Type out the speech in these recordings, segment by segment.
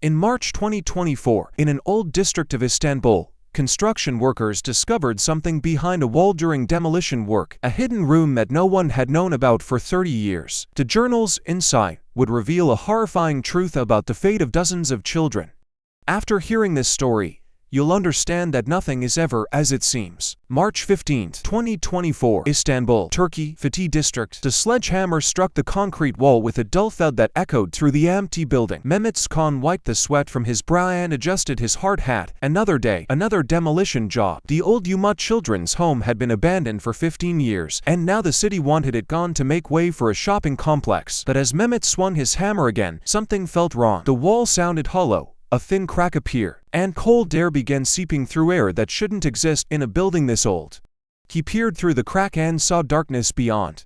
In March 2024, in an old district of Istanbul, construction workers discovered something behind a wall during demolition work, a hidden room that no one had known about for 30 years. The journals inside would reveal a horrifying truth about the fate of dozens of children. After hearing this story, you'll understand that nothing is ever as it seems. March 15, 2024, Istanbul, Turkey, Fatih district. The sledgehammer struck the concrete wall with a dull thud that echoed through the empty building. Mehmet Khan wiped the sweat from his brow and adjusted his hard hat. Another day, another demolition job. The old Umut children's home had been abandoned for 15 years, and now the city wanted it gone to make way for a shopping complex. But as Mehmet swung his hammer again, something felt wrong. The wall sounded hollow. A thin crack appeared, and cold air began seeping through air that shouldn't exist in a building this old. He peered through the crack and saw darkness beyond.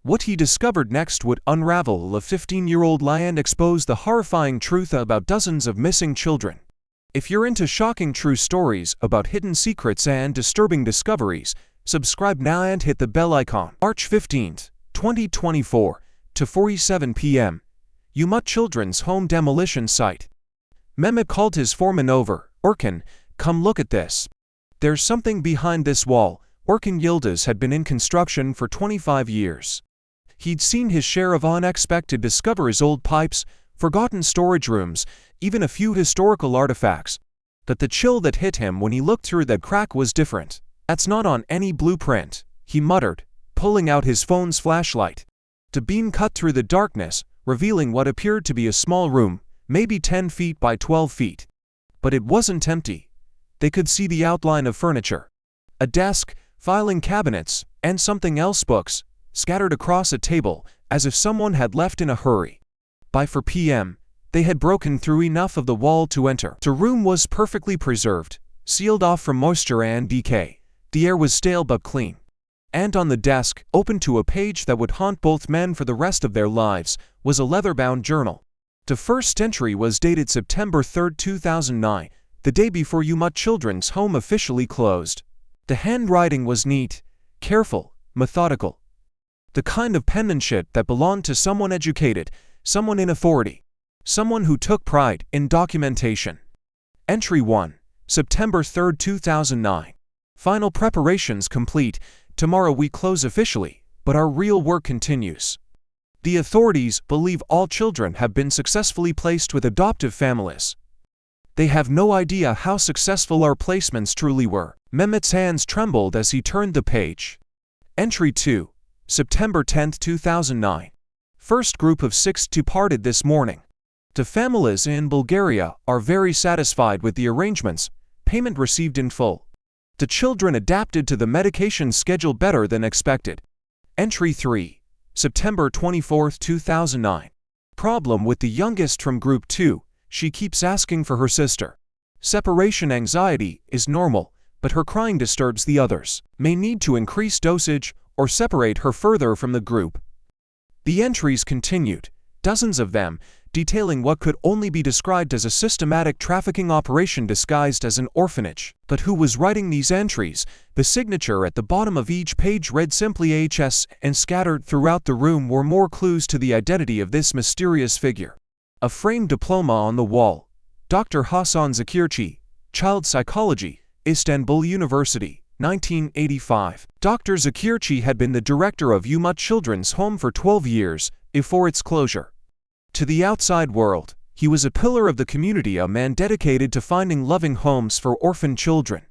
What he discovered next would unravel a 15-year-old lie and expose the horrifying truth about dozens of missing children. If you're into shocking true stories about hidden secrets and disturbing discoveries, subscribe now and hit the bell icon. March 15, 2024, to 4:07 p.m. Umut Children's Home Demolition Site. Mehmet called his foreman over. "Orkan, come look at this. There's something behind this wall." Orkan Yildiz had been in construction for 25 years. He'd seen his share of unexpected discoveries: old pipes, forgotten storage rooms, even a few historical artifacts. But the chill that hit him when he looked through that crack was different. "That's not on any blueprint," he muttered, pulling out his phone's flashlight. The beam cut through the darkness, revealing what appeared to be a small room, maybe 10 feet by 12 feet. But it wasn't empty. They could see the outline of furniture. A desk, filing cabinets, and something else, books, scattered across a table, as if someone had left in a hurry. By 4 p.m., they had broken through enough of the wall to enter. The room was perfectly preserved, sealed off from moisture and decay. The air was stale but clean. And on the desk, open to a page that would haunt both men for the rest of their lives, was a leather-bound journal. The first entry was dated September 3, 2009, the day before Umut Children's Home officially closed. The handwriting was neat, careful, methodical. The kind of penmanship that belonged to someone educated, someone in authority, someone who took pride in documentation. Entry 1, September 3, 2009. Final preparations complete. Tomorrow we close officially, but our real work continues. The authorities believe all children have been successfully placed with adoptive families. They have no idea how successful our placements truly were. Mehmet's hands trembled as he turned the page. Entry 2, September 10, 2009. First group of 6 departed this morning. The families in Bulgaria are very satisfied with the arrangements, payment received in full. The children adapted to the medication schedule better than expected. Entry 3, September 24, 2009. Problem with the youngest from Group 2, she keeps asking for her sister. Separation anxiety is normal, but her crying disturbs the others. May need to increase dosage or separate her further from the group. The entries continued, dozens of them, detailing what could only be described as a systematic trafficking operation disguised as an orphanage. But who was writing these entries? The signature at the bottom of each page read simply HS, and scattered throughout the room were more clues to the identity of this mysterious figure. A framed diploma on the wall. Dr. Hasan Şekerci, Child Psychology, Istanbul University, 1985. Dr. Şekerci had been the director of Umut Children's Home for 12 years, before its closure. To the outside world, he was a pillar of the community, a man dedicated to finding loving homes for orphan children.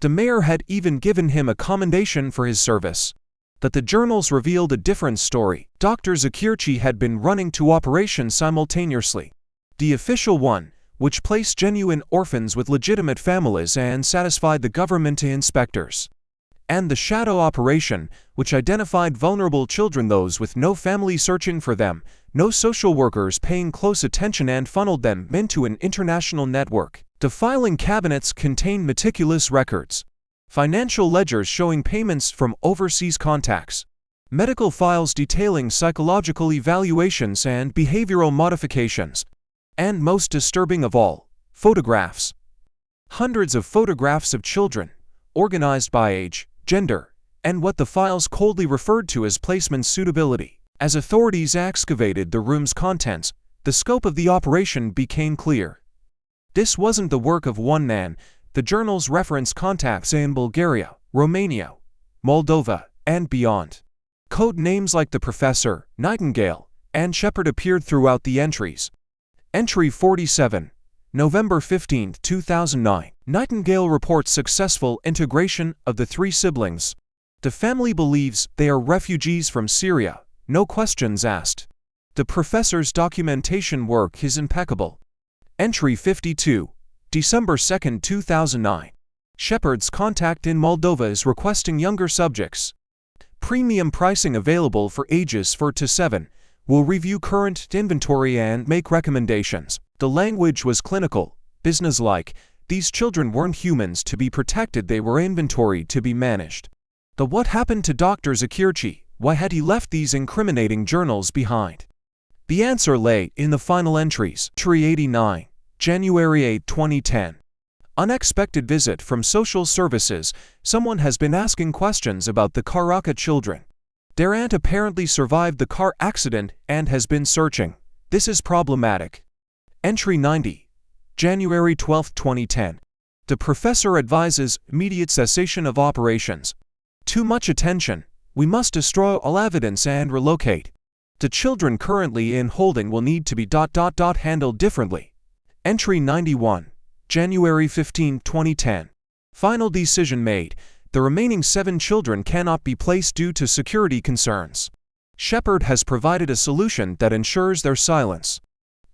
The mayor had even given him a commendation for his service. But the journals revealed a different story. Dr. Şekerci had been running 2 operations simultaneously. The official one, which placed genuine orphans with legitimate families and satisfied the government inspectors. And the shadow operation, which identified vulnerable children, those with no family searching for them, no social workers paying close attention, and funneled them into an international network. The filing cabinets contained meticulous records, financial ledgers showing payments from overseas contacts, medical files detailing psychological evaluations and behavioral modifications, and most disturbing of all, photographs. Hundreds of photographs of children, organized by age, gender, and what the files coldly referred to as placement suitability. As authorities excavated the room's contents, the scope of the operation became clear. This wasn't the work of one man. The journals reference contacts in Bulgaria, Romania, Moldova, and beyond. Code names like the Professor, Nightingale, and Shepherd appeared throughout the entries. Entry 47, November 15, 2009. Nightingale reports successful integration of the three siblings. The family believes they are refugees from Syria, no questions asked. The professor's documentation work is impeccable. Entry 52, December 2, 2009. Shepherd's contact in Moldova is requesting younger subjects. Premium pricing available for ages 4 to 7. Will review current inventory and make recommendations. The language was clinical, businesslike. These children weren't humans to be protected, they were inventory to be managed. The what happened to Dr. Şekerci? Why had he left these incriminating journals behind? The answer lay in the final entries. Entry 89, January 8, 2010. Unexpected visit from social services. Someone has been asking questions about the Karaka children. Their aunt apparently survived the car accident and has been searching. This is problematic. Entry 90, January 12, 2010. The professor advises immediate cessation of operations. Too much attention. We must destroy all evidence and relocate. The children currently in holding will need to be handled differently. Entry 91, January 15, 2010. Final decision made. The remaining 7 children cannot be placed due to security concerns. Shepherd has provided a solution that ensures their silence.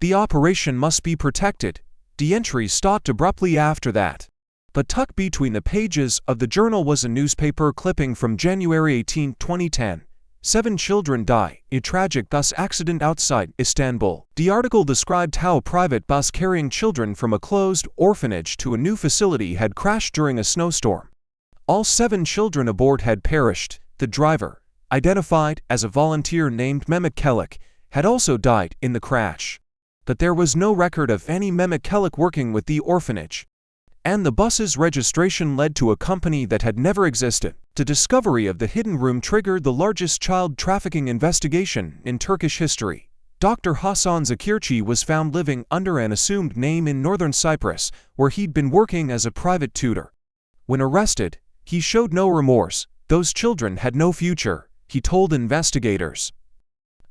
The operation must be protected. The entry stopped abruptly after that. But tucked between the pages of the journal was a newspaper clipping from January 18, 2010. 7 children die in tragic bus accident outside Istanbul. The article described how a private bus carrying children from a closed orphanage to a new facility had crashed during a snowstorm. All 7 children aboard had perished. The driver, identified as a volunteer named Mehmet Kelik, had also died in the crash. But there was no record of any Mehmet Kelik working with the orphanage. And the bus's registration led to a company that had never existed. The discovery of the hidden room triggered the largest child trafficking investigation in Turkish history. Dr. Hasan Şekerci was found living under an assumed name in northern Cyprus, where he'd been working as a private tutor. When arrested, he showed no remorse. Those children had no future, he told investigators.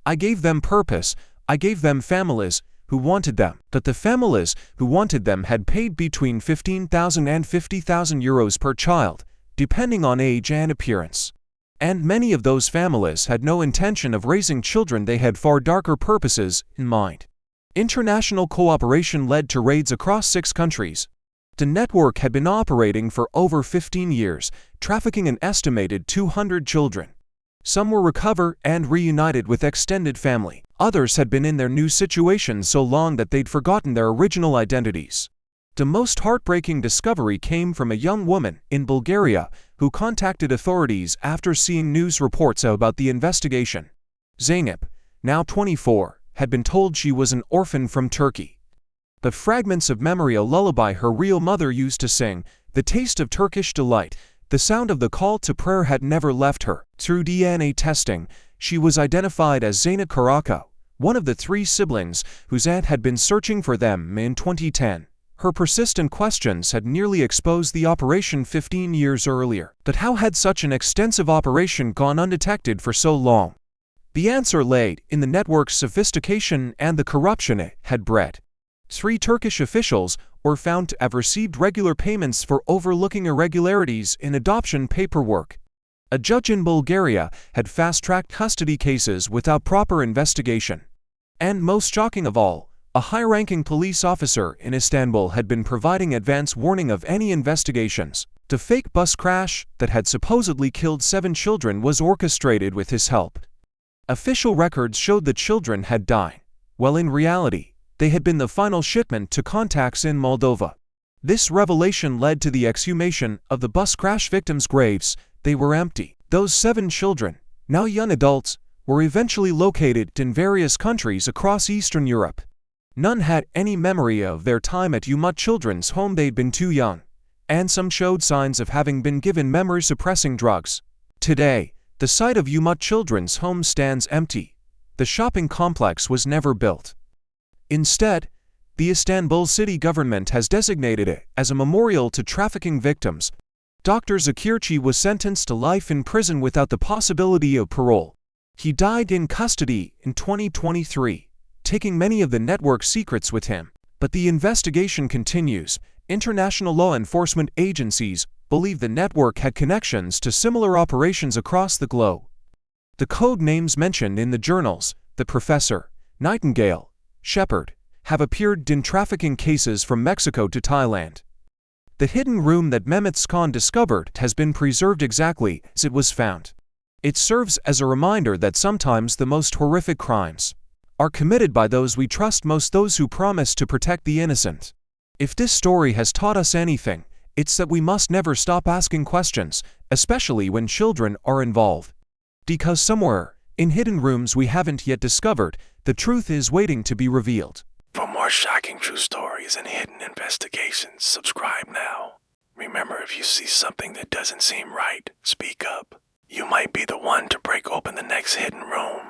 I gave them purpose, I gave them families who wanted them. But the families who wanted them had paid between 15,000 and 50,000 euros per child, depending on age and appearance. And many of those families had no intention of raising children, they had far darker purposes in mind. International cooperation led to raids across 6 countries. The network had been operating for over 15 years, trafficking an estimated 200 children. Some were recovered and reunited with extended family. Others had been in their new situations so long that they'd forgotten their original identities. The most heartbreaking discovery came from a young woman in Bulgaria who contacted authorities after seeing news reports about the investigation. Zeynep, now 24, had been told she was an orphan from Turkey. The fragments of memory, a lullaby her real mother used to sing, the taste of Turkish delight, the sound of the call to prayer had never left her. Through DNA testing, she was identified as Zeynep Karaka, one of the 3 siblings whose aunt had been searching for them in 2010. Her persistent questions had nearly exposed the operation 15 years earlier. But how had such an extensive operation gone undetected for so long? The answer lay in the network's sophistication and the corruption it had bred. 3 Turkish officials were found to have received regular payments for overlooking irregularities in adoption paperwork. A judge in Bulgaria had fast-tracked custody cases without proper investigation. And most shocking of all, a high-ranking police officer in Istanbul had been providing advance warning of any investigations. The fake bus crash that had supposedly killed 7 children was orchestrated with his help. Official records showed the children had died, while in reality, they had been the final shipment to contacts in Moldova. This revelation led to the exhumation of the bus crash victims' graves. They were empty. Those 7 children, now young adults, were eventually located in various countries across Eastern Europe. None had any memory of their time at Umut Children's Home. They'd been too young, and some showed signs of having been given memory-suppressing drugs. Today, the site of Umut Children's Home stands empty. The shopping complex was never built. Instead, The Istanbul city government has designated it as a memorial to trafficking victims. Dr. Şekerci was sentenced to life in prison without the possibility of parole. He died in custody in 2023, taking many of the network's secrets with him. But the investigation continues. International law enforcement agencies believe the network had connections to similar operations across the globe. The code names mentioned in the journals, the Professor, Nightingale, Shepherd, have appeared in trafficking cases from Mexico to Thailand. The hidden room that Mehmet Khan discovered has been preserved exactly as it was found. It serves as a reminder that sometimes the most horrific crimes are committed by those we trust most, those who promise to protect the innocent. If this story has taught us anything, it's that we must never stop asking questions, especially when children are involved. Because somewhere, in hidden rooms we haven't yet discovered, the truth is waiting to be revealed. For more shocking true stories and hidden investigations, subscribe now. Remember, if you see something that doesn't seem right, speak up. You might be the one to break open the next hidden room.